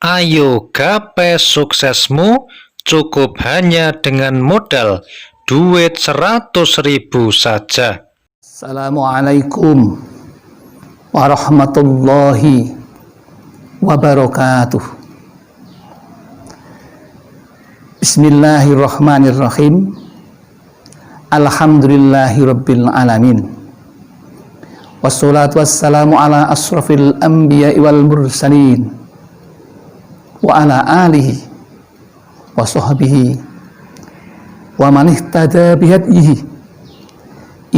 Ayo gapai suksesmu cukup hanya dengan modal duit 100.000 saja. Assalamualaikum warahmatullahi wabarakatuh. Bismillahirrahmanirrahim. Alhamdulillahirabbil alamin. Wassalatu wassalamu ala asrafil anbiya'i wal mursalin wa ala alihi wa sahbihi wa man ihtada bihadyihi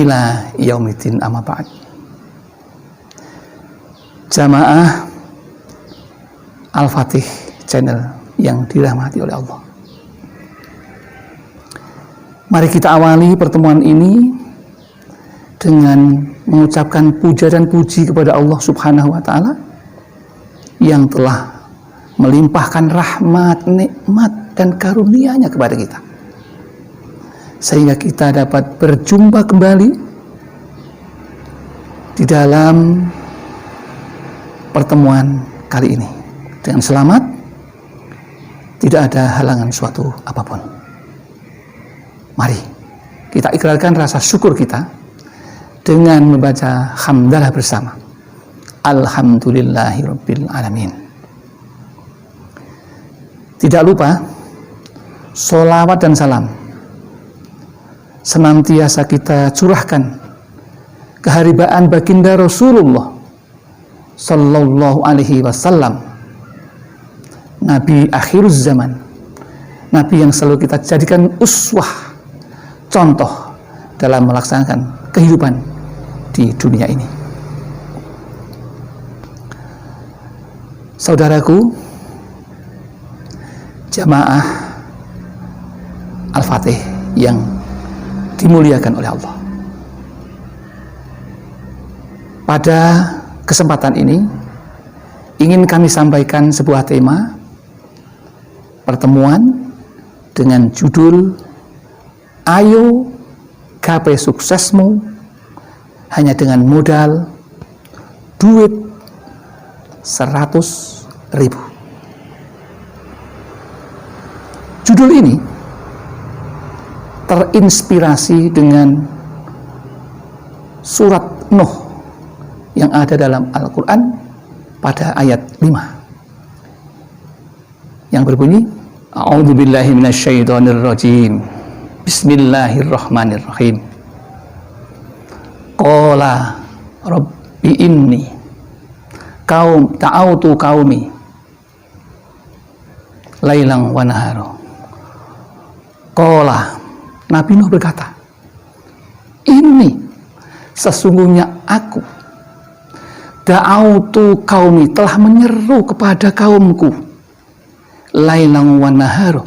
ila yaumiddin, amma ba'd. Jamaah Al-Fatih Channel yang dirahmati oleh Allah, mari kita awali pertemuan ini dengan mengucapkan puja dan puji kepada Allah Subhanahu wa Ta'ala yang telah melimpahkan rahmat, nikmat, dan karunia-Nya kepada kita, sehingga kita dapat berjumpa kembali di dalam pertemuan kali ini dengan selamat, tidak ada halangan suatu apapun. Mari kita ikrarkan rasa syukur kita dengan membaca hamdalah bersama. Alhamdulillahirabbil alamin. Tidak lupa, sholawat dan salam senantiasa kita curahkan keharibaan baginda Rasulullah Sallallahu Alaihi Wasallam, Nabi akhiruz zaman, Nabi yang selalu kita jadikan uswah, contoh dalam melaksanakan kehidupan di dunia ini. Saudaraku, jamaah Al-Fatih yang dimuliakan oleh Allah, pada kesempatan ini ingin kami sampaikan sebuah tema pertemuan dengan judul Ayo gapai suksesmu hanya dengan modal duit 100.000. Judul ini terinspirasi dengan surat Nuh yang ada dalam Al-Quran pada ayat 5 yang berbunyi, A'udzubillahi minasyaitonirrajim, Bismillahirrahmanirrahim. Qala rabbi inni ta'autu qaumi lailang wa nahara. Qala, Nabi Nuh berkata, ini sesungguhnya aku da'autu qaumi, telah menyeru kepada kaumku, lailang wa nahara,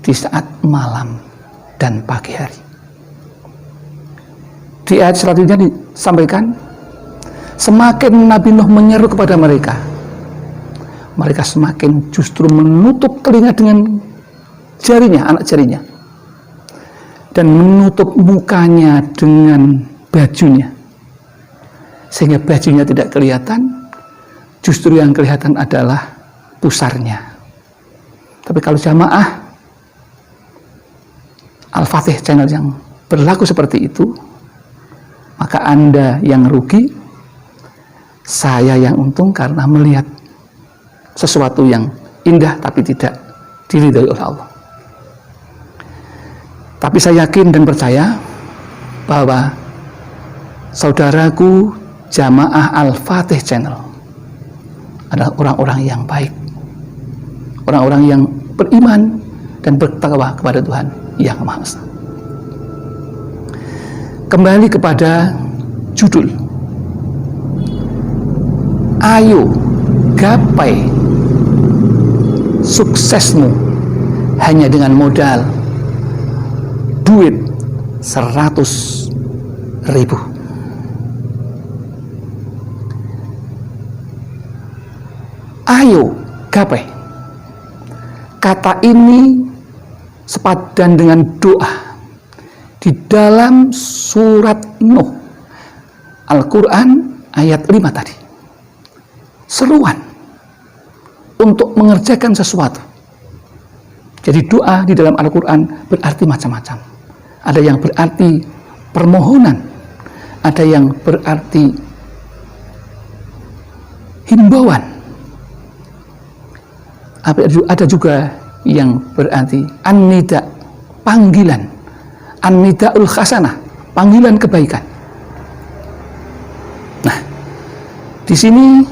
di saat malam dan pagi hari. Di ayat selanjutnya disampaikan, semakin Nabi Nuh menyeru kepada mereka, mereka semakin justru menutup telinga dengan jarinya, anak jarinya, dan menutup mukanya dengan bajunya, sehingga bajunya tidak kelihatan, justru yang kelihatan adalah pusarnya. Tapi kalau jamaah Al-Fatih Channel yang berlaku seperti itu, maka Anda yang rugi, saya yang untung, karena melihat sesuatu yang indah tapi tidak diridhai oleh Allah. Tapi saya yakin dan percaya bahwa saudaraku jamaah Al-Fatih Channel adalah orang-orang yang baik, orang-orang yang beriman dan bertakwa kepada Tuhan Yang Maha Esa. Kembali kepada judul, ayo gapai suksesmu hanya dengan modal duit 100.000. Ayo gapai, kata ini sepadan dengan doa di dalam surat Nuh Al-Quran ayat 5 tadi. Seruan untuk mengerjakan sesuatu. Jadi doa di dalam Al-Quran berarti macam-macam. Ada yang berarti permohonan, ada yang berarti himbauan, ada juga yang berarti an-nida, panggilan, an-nidaul hasanah, panggilan kebaikan. Nah, di sini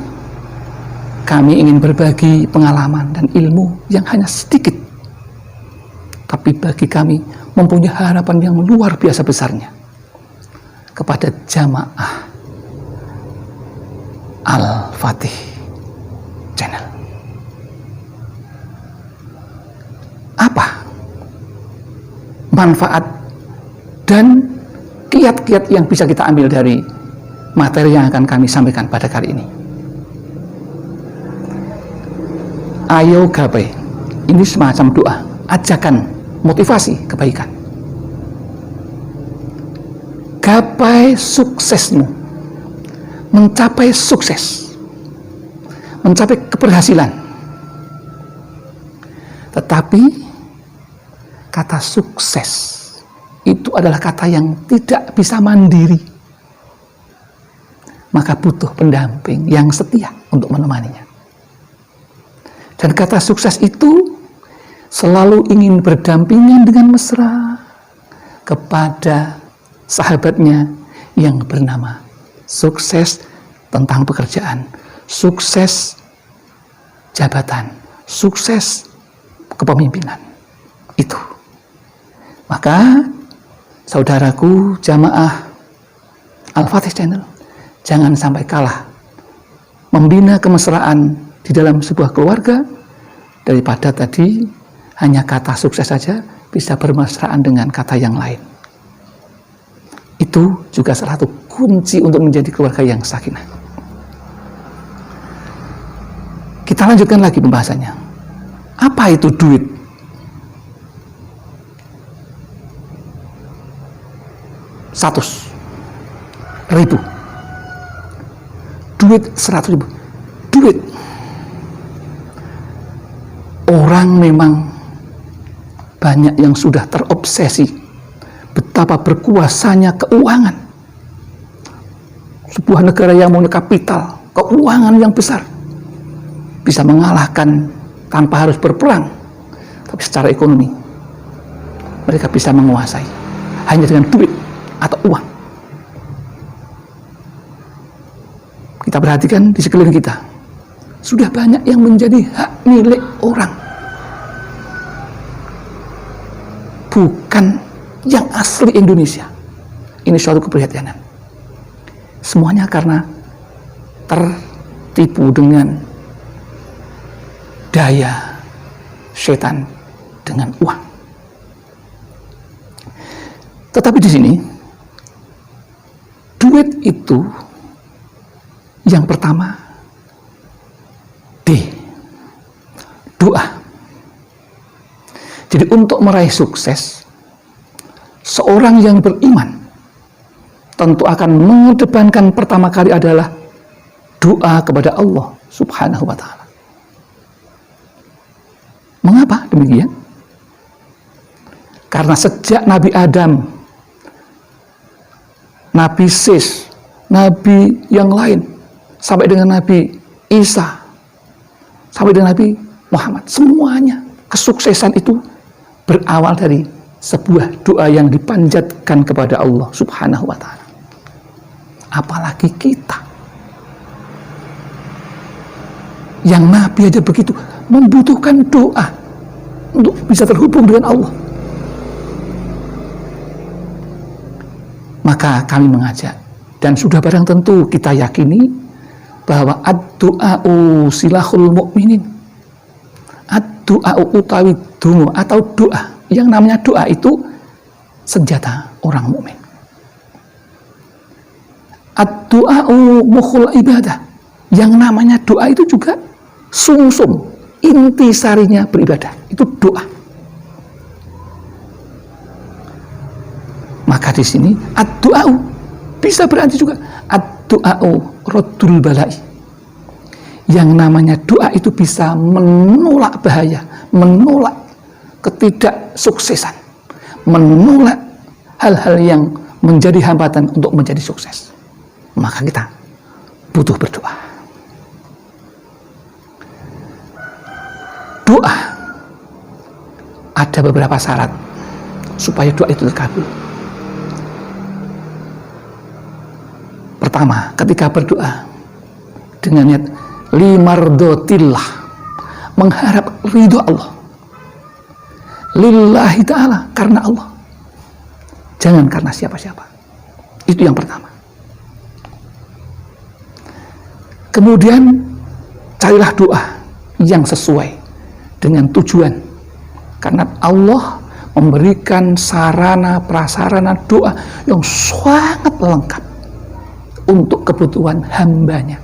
kami ingin berbagi pengalaman dan ilmu yang hanya sedikit, tapi bagi kami mempunyai harapan yang luar biasa besarnya kepada jamaah Al-Fatih Channel. Apa manfaat dan kiat-kiat yang bisa kita ambil dari materi yang akan kami sampaikan pada kali ini? Ayo gapai, ini semacam doa, ajakan, motivasi kebaikan. Gapai suksesmu, mencapai sukses, mencapai keberhasilan. Tetapi kata sukses itu adalah kata yang tidak bisa mandiri, maka butuh pendamping yang setia untuk menemaninya. Dan kata sukses itu selalu ingin berdampingan dengan mesra kepada sahabatnya yang bernama sukses tentang pekerjaan, sukses jabatan, sukses kepemimpinan. Itu. Maka saudaraku jamaah Al-Fatih Channel, jangan sampai kalah membina kemesraan di dalam sebuah keluarga, daripada tadi hanya kata sukses saja bisa bermesraan dengan kata yang lain. Itu juga salah satu kunci untuk menjadi keluarga yang sakinah. Kita lanjutkan lagi pembahasannya. Apa itu duit? Ribu. Duit 100 ribu. Duit. Orang memang banyak yang sudah terobsesi betapa berkuasanya keuangan. Sebuah negara yang punya kapital, keuangan yang besar, bisa mengalahkan tanpa harus berperang, tapi secara ekonomi mereka bisa menguasai hanya dengan duit atau uang. Kita perhatikan di sekeliling kita, sudah banyak yang menjadi hak milik orang, bukan yang asli Indonesia. Ini suatu keprihatinan. Semuanya karena tertipu dengan daya setan dengan uang. Tetapi di sini duit itu yang pertama doa. Jadi untuk meraih sukses, seorang yang beriman tentu akan mengedepankan pertama kali adalah doa kepada Allah Subhanahu wa ta'ala. Mengapa demikian? Karena sejak Nabi Adam, Nabi Sis, Nabi yang lain, sampai dengan Nabi Isa, sampai dengan Nabi Muhammad, semuanya kesuksesan itu berawal dari sebuah doa yang dipanjatkan kepada Allah Subhanahu wa ta'ala. Apalagi kita yang Nabi aja begitu membutuhkan doa untuk bisa terhubung dengan Allah. Maka kami mengajak, dan sudah barang tentu kita yakini bahwa ad-du'a'u silahul mu'minin. Ad-du'a'u utawi dungo atau doa. Yang namanya doa itu senjata orang mukmin. Ad-du'a'u mukhul ibadah. Yang namanya doa itu juga sumsum, inti sarinya beribadah. Itu doa. Maka di sini ad-du'a'u bisa berarti juga ad-du'a'u raddul balai. Yang namanya doa itu bisa menolak bahaya, menolak ketidaksuksesan, menolak hal-hal yang menjadi hambatan untuk menjadi sukses. Maka kita butuh berdoa. Doa ada beberapa syarat supaya doa itu terkabul. Pertama, ketika berdoa dengan niat limardotillah, mengharap ridho Allah, lillahi ta'ala, karena Allah, jangan karena siapa-siapa. Itu yang pertama. Kemudian carilah doa yang sesuai dengan tujuan, karena Allah memberikan sarana prasarana doa yang sangat lengkap untuk kebutuhan hambanya.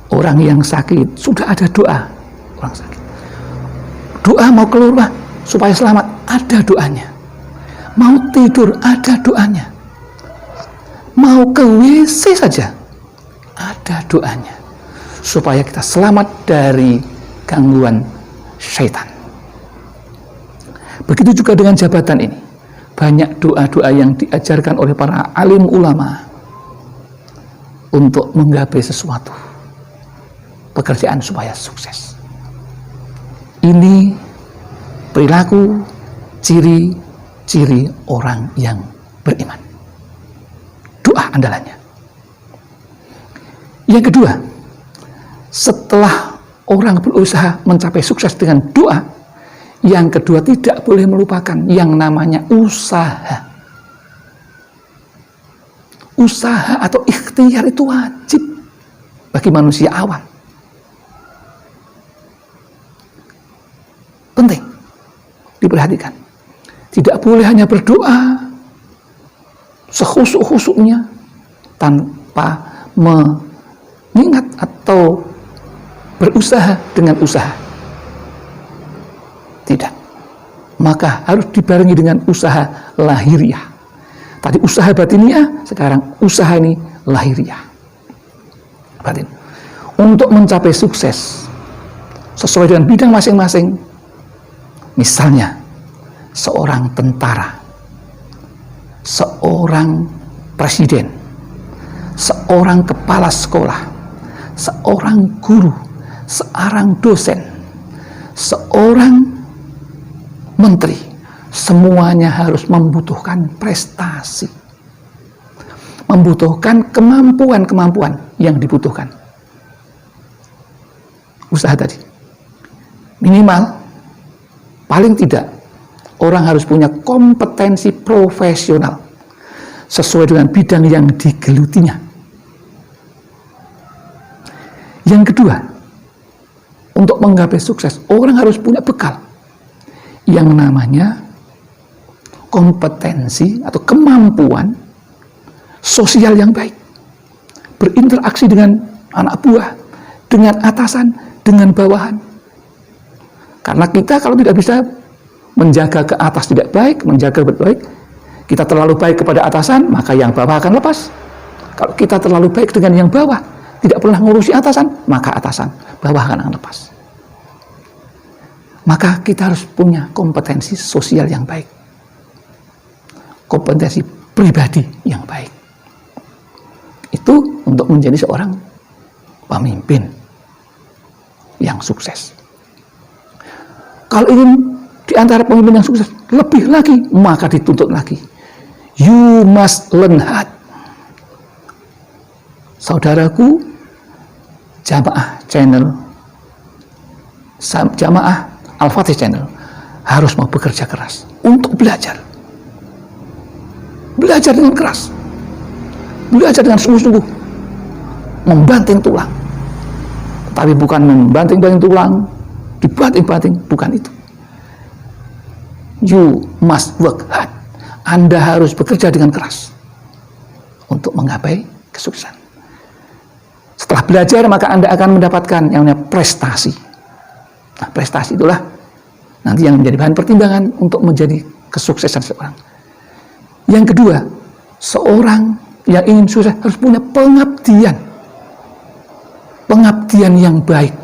Orang yang sakit sudah ada doa. Orang sakit doa mau keluar supaya selamat, ada doanya. Mau tidur, ada doanya. Mau ke WC saja, ada doanya, supaya kita selamat dari gangguan syaitan. Begitu juga dengan jabatan ini. Banyak doa-doa yang diajarkan oleh para alim ulama untuk menggapai sesuatu pekerjaan supaya sukses. Ini perilaku, ciri-ciri orang yang beriman. Doa andalannya. Yang kedua, setelah orang berusaha mencapai sukses dengan doa, yang kedua tidak boleh melupakan yang namanya usaha. Usaha atau ikhtiar itu wajib bagi manusia awam. Penting diperhatikan. Tidak boleh hanya berdoa sekhusuk-khusuknya tanpa mengingat atau berusaha dengan usaha. Tidak. Maka harus dibarengi dengan usaha lahiriah. Tadi usaha batiniah, sekarang usaha ini lahiriah. Batin. Untuk mencapai sukses sesuai dengan bidang masing-masing. Misalnya, seorang tentara, seorang presiden, seorang kepala sekolah, seorang guru, seorang dosen, seorang menteri, semuanya harus membutuhkan prestasi, membutuhkan kemampuan-kemampuan yang dibutuhkan. Usaha tadi, minimal, paling tidak, orang harus punya kompetensi profesional sesuai dengan bidang yang digelutinya. Yang kedua, untuk menggapai sukses, orang harus punya bekal yang namanya kompetensi atau kemampuan sosial yang baik, berinteraksi dengan anak buah, dengan atasan, dengan bawahan. Karena kita kalau tidak bisa menjaga ke atas tidak baik, menjaga baik, kita terlalu baik kepada atasan, maka yang bawah akan lepas. Kalau kita terlalu baik dengan yang bawah, tidak pernah ngurusi atasan, maka atasan bawah akan lepas. Maka kita harus punya kompetensi sosial yang baik, kompetensi pribadi yang baik. Itu untuk menjadi seorang pemimpin yang sukses. Kalau ingin di antara pemimpin yang sukses lebih lagi, maka dituntut lagi. You must learn hard. Saudaraku, Jamaah channel, Jamaah Al-Fatih channel harus mau bekerja keras untuk belajar. Belajar dengan keras. Belajar dengan sungguh-sungguh. Membanting tulang. Tapi bukan membanting-banting tulang, dibanting-banting, bukan itu. You must work hard. Anda harus bekerja dengan keras untuk menggapai kesuksesan. Setelah belajar, maka Anda akan mendapatkan yang namanya prestasi. Nah, prestasi itulah nanti yang menjadi bahan pertimbangan untuk menjadi kesuksesan seorang. Yang kedua, seorang yang ingin sukses harus punya pengabdian. pengabdian yang baik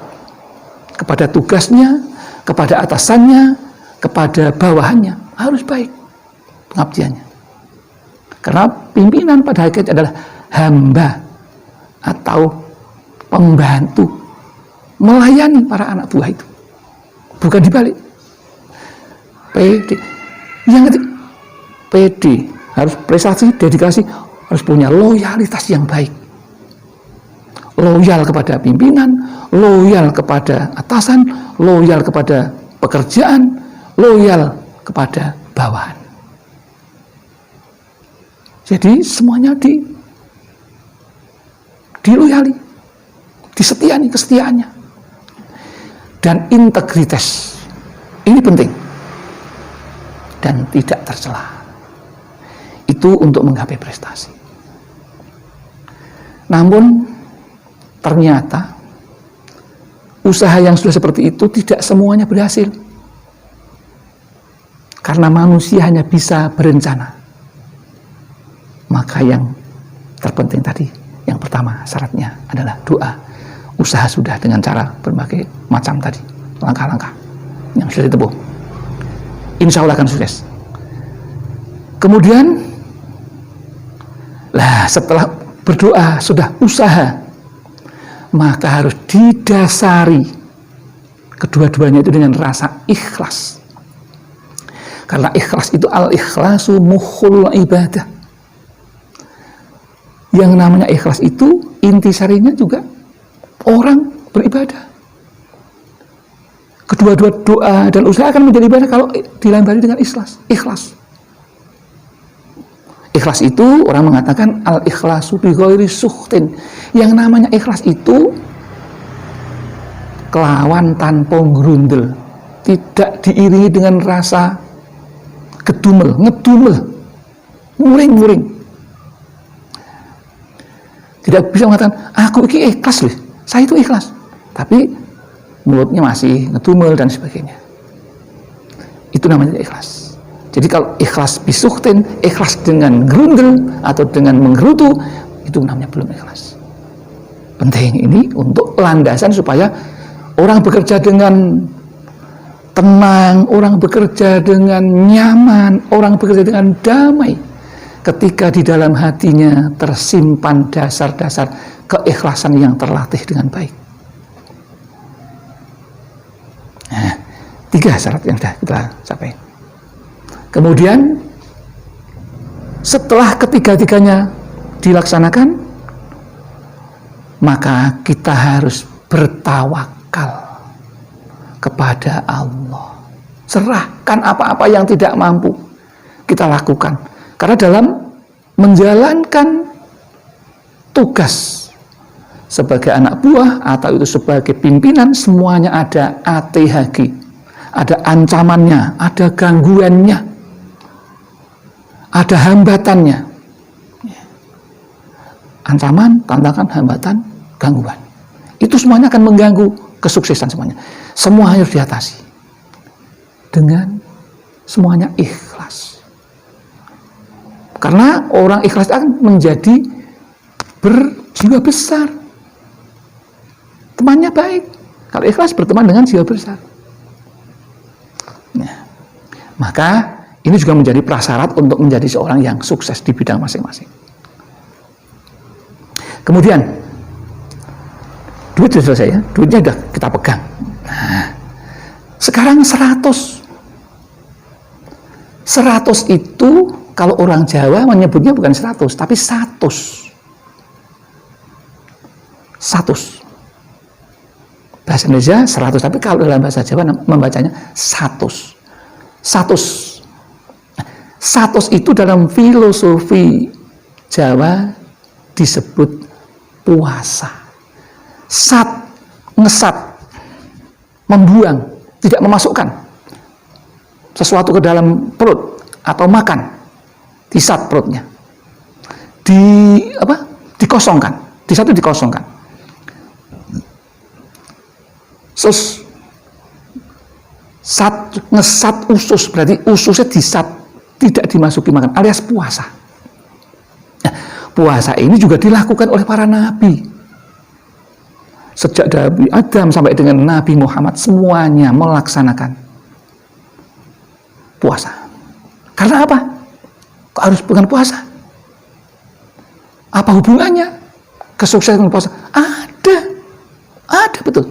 kepada tugasnya, kepada atasannya, kepada bawahannya, harus baik pengabdiannya. Karena pimpinan pada hakikatnya adalah hamba atau pembantu melayani para anak buah itu, bukan dibalik. PD yang ketiga, PD harus prestasi, dedikasi, harus punya loyalitas yang baik, loyal kepada pimpinan, loyal kepada atasan, loyal kepada pekerjaan, loyal kepada bawahan. Jadi semuanya diloyali, disetiani kesetiaannya, dan integritas ini penting dan tidak tercela. Itu untuk menggapai prestasi. Namun ternyata usaha yang sudah seperti itu tidak semuanya berhasil, karena manusia hanya bisa berencana. Maka yang terpenting tadi, yang pertama syaratnya adalah doa. Usaha sudah dengan cara berbagai macam tadi, langkah-langkah yang sudah ditempuh, insya Allah akan sukses. Kemudian setelah berdoa, sudah usaha, maka harus didasari kedua-duanya itu dengan rasa ikhlas. Karena ikhlas itu al-ikhlasu mukhul ibadah. Yang namanya ikhlas itu intisarinya juga orang beribadah. Kedua-dua doa dan usaha akan menjadi ibadah kalau dilambari dengan ikhlas. Ikhlas itu orang mengatakan al-ikhlasu bi ghairi sukhtin. Yang namanya ikhlas itu kelawan tanpa grundel, tidak diiringi dengan rasa ngedumel, muring. Tidak bisa mengatakan aku ini ikhlas loh, saya itu ikhlas, tapi mulutnya masih ngedumel dan sebagainya. Itu namanya ikhlas. Jadi kalau ikhlas bisukhtin, ikhlas dengan grundel atau dengan menggerutu, itu namanya belum ikhlas. Penting ini untuk landasan supaya orang bekerja dengan tenang, orang bekerja dengan nyaman, orang bekerja dengan damai, ketika di dalam hatinya tersimpan dasar-dasar keikhlasan yang terlatih dengan baik. Nah, 3 syarat yang sudah kita capai. Kemudian setelah ketiga-tiganya dilaksanakan, maka kita harus bertawakal kepada Allah. Serahkan apa-apa yang tidak mampu kita lakukan. Karena dalam menjalankan tugas sebagai anak buah atau itu sebagai pimpinan, semuanya ada ATHG, ada ancamannya, ada gangguannya, ada hambatannya. Ancaman, tantangan, hambatan, gangguan. Itu semuanya akan mengganggu kesuksesan semuanya. Semua harus diatasi dengan semuanya ikhlas. Karena orang ikhlas akan menjadi berjiwa besar. Temannya baik. Kalau ikhlas berteman dengan jiwa besar. Nah, maka ini juga menjadi prasyarat untuk menjadi seorang yang sukses di bidang masing-masing. Kemudian, duit sudah selesai ya. Duitnya sudah kita pegang. Nah, sekarang 100. 100 itu kalau orang Jawa menyebutnya bukan 100, tapi 100. Bahasa Indonesia 100, tapi kalau dalam bahasa Jawa membacanya 100. 100 itu dalam filosofi Jawa disebut puasa. Ngesat, membuang, tidak memasukkan sesuatu ke dalam perut atau makan. Disat perutnya, dikosongkan, disat itu dikosongkan. Ngesat usus, berarti ususnya disat, tidak dimasuki makan, alias puasa. Nah, puasa ini juga dilakukan oleh para nabi. sejak dari Adam sampai dengan Nabi Muhammad semuanya melaksanakan puasa. Karena apa? Kok harus bukan puasa? Apa hubungannya kesuksesan puasa? Ada betul.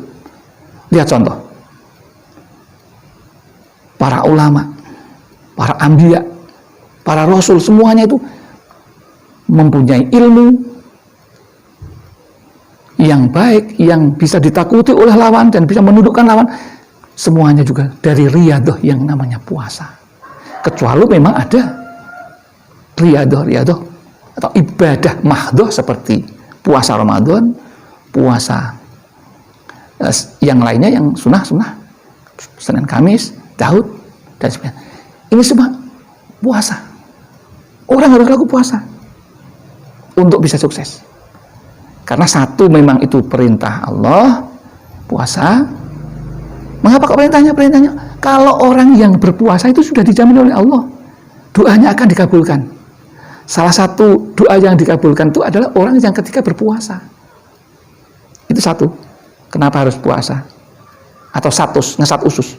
Lihat contoh. Para ulama, para anbiya, para rasul, semuanya itu mempunyai ilmu yang baik, yang bisa ditakuti oleh lawan dan bisa menundukkan lawan. Semuanya juga dari riyadah yang namanya puasa. Kecuali memang ada riyadah atau ibadah mahdoh seperti puasa Ramadan, puasa yang lainnya yang sunnah, Senin Kamis, Daud, dan sebagainya. Ini semua puasa. Orang harus lakukan puasa untuk bisa sukses. Karena satu, memang itu perintah Allah, puasa. Mengapa kok perintahnya? Kalau orang yang berpuasa itu sudah dijamin oleh Allah, doanya akan dikabulkan. Salah satu doa yang dikabulkan itu adalah orang yang ketika berpuasa. Itu satu. Kenapa harus puasa? Atau ngesat usus.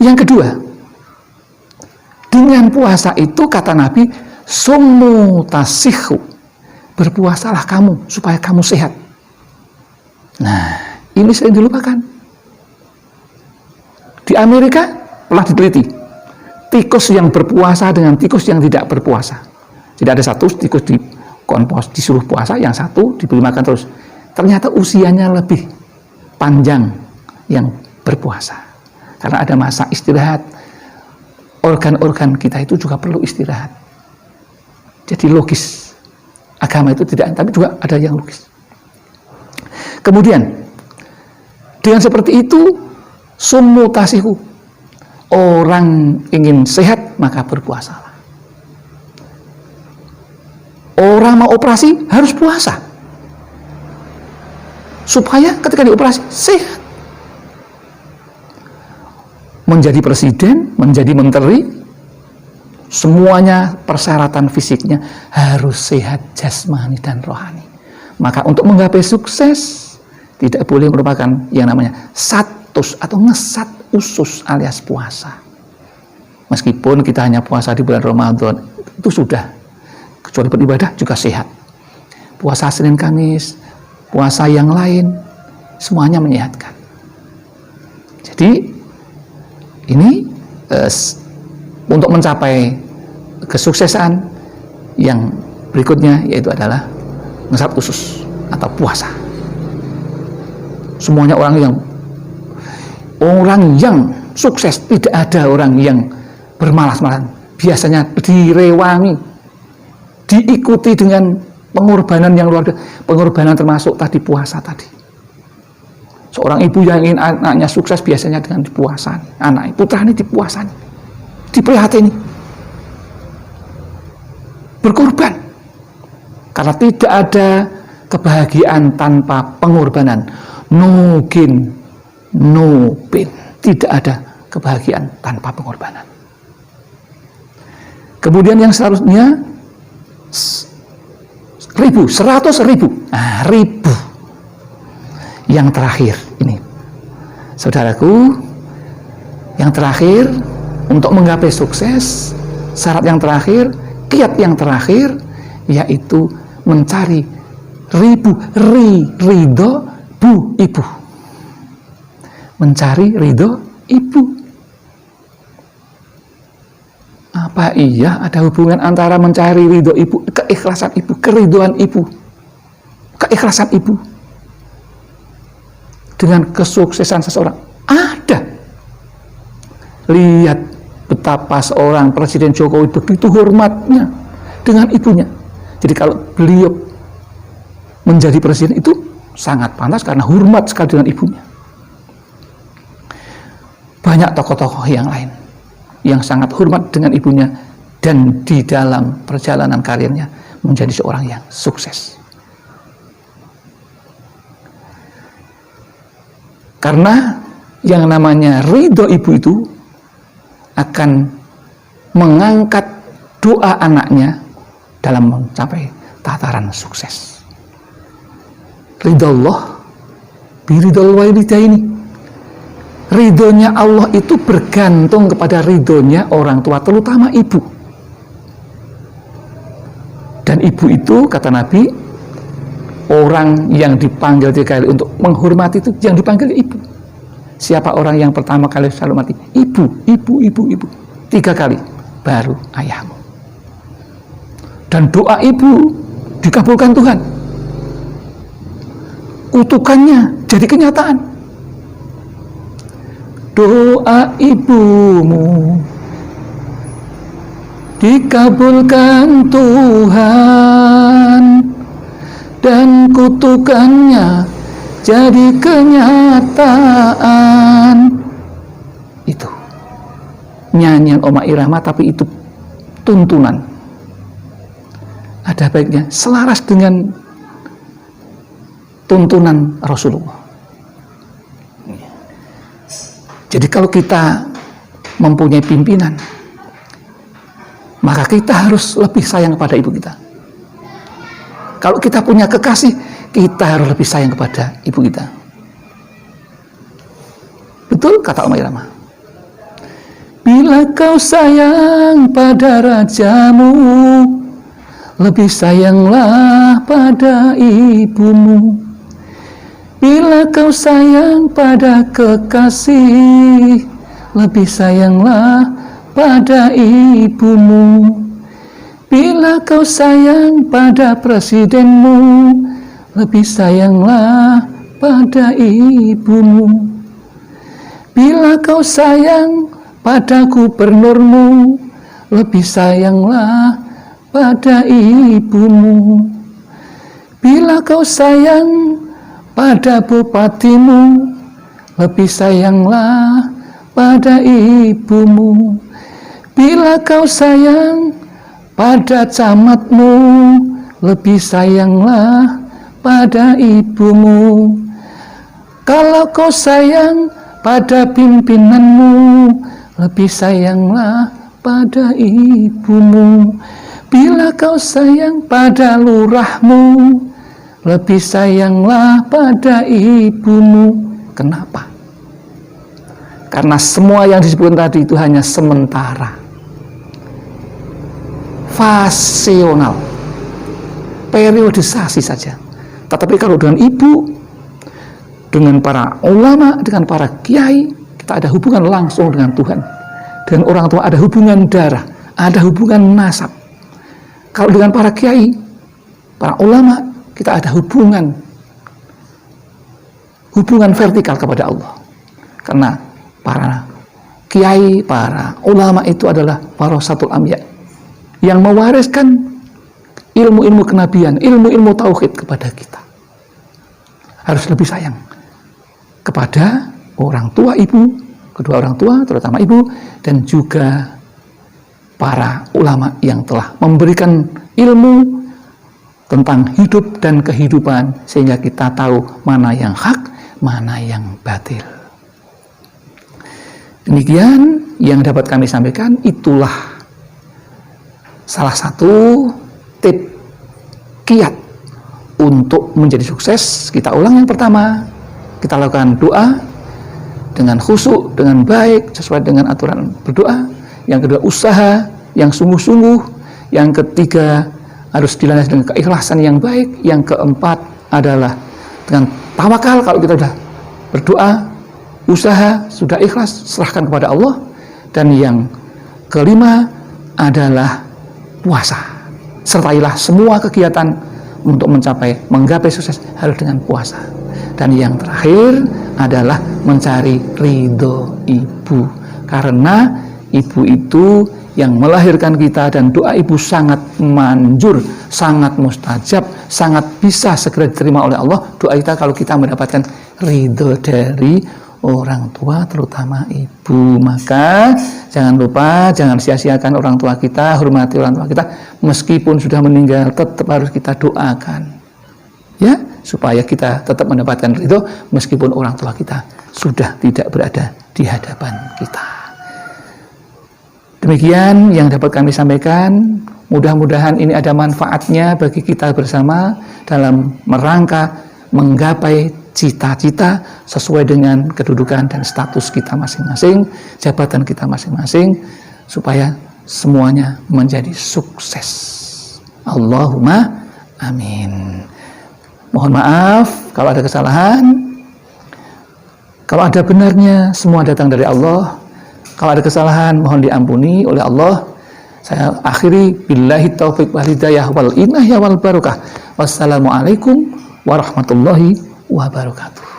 Yang kedua, dengan puasa itu kata Nabi, summu tasihu, berpuasalah kamu supaya kamu sehat. Nah, ini sering dilupakan. Di Amerika telah diteliti, tikus yang berpuasa dengan tikus yang tidak berpuasa. Jadi ada satu tikus disuruh puasa, yang satu diberi makan terus. Ternyata usianya lebih panjang yang berpuasa. Karena ada masa istirahat. Organ-organ kita itu juga perlu istirahat. Jadi logis. Agama itu tidak, tapi juga ada yang logis. Kemudian, dengan seperti itu, summu tasihu. Orang ingin sehat, maka berpuasalah. Orang mau operasi, harus puasa. Supaya ketika dioperasi, sehat. Menjadi presiden, menjadi menteri, semuanya persyaratan fisiknya harus sehat jasmani dan rohani. Maka untuk menggapai sukses, tidak boleh merupakan yang namanya satus atau ngesat usus alias puasa. Meskipun kita hanya puasa di bulan Ramadan, itu sudah. Kecuali beribadah juga sehat. Puasa Senin Kamis, puasa yang lain, semuanya menyehatkan. Jadi, ini untuk mencapai kesuksesan yang berikutnya, yaitu adalah ngesat usus atau puasa. Semuanya orang yang sukses, tidak ada orang yang bermalas-malasan. Biasanya direwangi, diikuti dengan pengorbanan yang luar biasa. Pengorbanan termasuk tadi puasa tadi. Seorang ibu yang ingin anaknya sukses biasanya dengan dipuasani. Anak putranya dipuasani, diprihatini, berkorban. Karena tidak ada kebahagiaan tanpa pengorbanan. No gain, no pain. Tidak ada kebahagiaan tanpa pengorbanan. Kemudian yang selanjutnya 100.000. Nah, 1000. Yang terakhir ini, saudaraku, yang terakhir untuk menggapai sukses, syarat yang terakhir, kiat yang terakhir, yaitu mencari ridho ibu. Mencari ridho ibu. Apa iya ada hubungan antara mencari ridho ibu, keikhlasan ibu, keriduan ibu, keikhlasan ibu dengan kesuksesan seseorang? Ada. Lihat betapa seorang Presiden Jokowi begitu hormatnya dengan ibunya. Jadi kalau beliau menjadi presiden itu sangat pantas karena hormat sekali dengan ibunya. Banyak tokoh-tokoh yang lain yang sangat hormat dengan ibunya dan di dalam perjalanan karirnya menjadi seorang yang sukses. Karena yang namanya ridho ibu itu akan mengangkat doa anaknya dalam mencapai tataran sukses. Ridho Allah biridul walidaini. Ridhonya Allah itu bergantung kepada ridhonya orang tua, terutama ibu. Dan ibu itu, kata Nabi, orang yang dipanggil 3 kali untuk menghormati itu yang dipanggil ibu. Siapa orang yang pertama kali selalu mati? Ibu, ibu, ibu, ibu. 3 kali, baru ayahmu. Dan doa ibu dikabulkan Tuhan. Kutukannya jadi kenyataan. Doa ibumu dikabulkan Tuhan, dan kutukannya jadi kenyataan. Itu nyanyian Oma Irama, tapi itu tuntunan. Ada baiknya selaras dengan tuntunan Rasulullah. Jadi kalau kita mempunyai pimpinan, maka kita harus lebih sayang kepada ibu kita. Kalau kita punya kekasih, kita harus lebih sayang kepada ibu kita. Betul kata Oma Irama. Bila kau sayang pada rajamu, lebih sayanglah pada ibumu. Bila kau sayang pada kekasih, lebih sayanglah pada ibumu. Bila kau sayang pada presidenmu, lebih sayanglah pada ibumu. Bila kau sayang pada gubernurmu, lebih sayanglah pada ibumu. Bila kau sayang pada bupatimu, lebih sayanglah pada ibumu. Bila kau sayang pada camatmu, lebih sayanglah pada ibumu. Kalau kau sayang pada pimpinanmu, lebih sayanglah pada ibumu. Bila kau sayang pada lurahmu, lebih sayanglah pada ibumu. Kenapa? Karena semua yang disebutkan tadi itu hanya sementara, fasional, periodisasi saja. Tetapi kalau dengan ibu, dengan para ulama, dengan para kiai, kita ada hubungan langsung dengan Tuhan. Dengan orang tua ada hubungan darah, ada hubungan nasab. Kalau dengan para kiai, para ulama, kita ada hubungan vertikal kepada Allah. Karena para kiai, para ulama itu adalah warasatul anbiya, yang mewariskan ilmu-ilmu kenabian, ilmu-ilmu tauhid kepada kita. Harus lebih sayang kepada orang tua ibu, kedua orang tua, terutama ibu, dan juga para ulama yang telah memberikan ilmu tentang hidup dan kehidupan, sehingga kita tahu mana yang hak, mana yang batil. Demikian yang dapat kami sampaikan. Itulah salah satu tip kiat untuk menjadi sukses. Kita ulang, yang pertama, kita lakukan doa dengan khusyuk, dengan baik, sesuai dengan aturan berdoa. Yang kedua, usaha yang sungguh-sungguh. Yang ketiga, harus dilandasi dengan keikhlasan yang baik. Yang keempat adalah dengan tawakal. Kalau kita sudah berdoa, usaha, sudah ikhlas, serahkan kepada Allah. Dan yang kelima adalah puasa. Sertailah semua kegiatan untuk menggapai sukses harus dengan puasa. Dan yang terakhir adalah mencari ridho ibu. Karena ibu itu yang melahirkan kita, dan doa ibu sangat manjur, sangat mustajab, sangat bisa segera diterima oleh Allah. Doa kita kalau kita mendapatkan ridho dari orang tua, terutama ibu. Maka jangan lupa, jangan sia-siakan orang tua kita, hormati orang tua kita. Meskipun sudah meninggal, tetap harus kita doakan, ya, supaya kita tetap mendapatkan ridho meskipun orang tua kita sudah tidak berada di hadapan kita. Demikian yang dapat kami sampaikan. Mudah-mudahan ini ada manfaatnya bagi kita bersama dalam merangka menggapai cita-cita sesuai dengan kedudukan dan status kita masing-masing, jabatan kita masing-masing, supaya semuanya menjadi sukses. Allahumma amin. Mohon maaf kalau ada kesalahan. Kalau ada benarnya, semua datang dari Allah. Kalau ada kesalahan, mohon diampuni oleh Allah. Saya akhiri, billahi taufiq wal hidayah wal inayah wal barakah. Wassalamualaikum warahmatullahi wabarakatuh.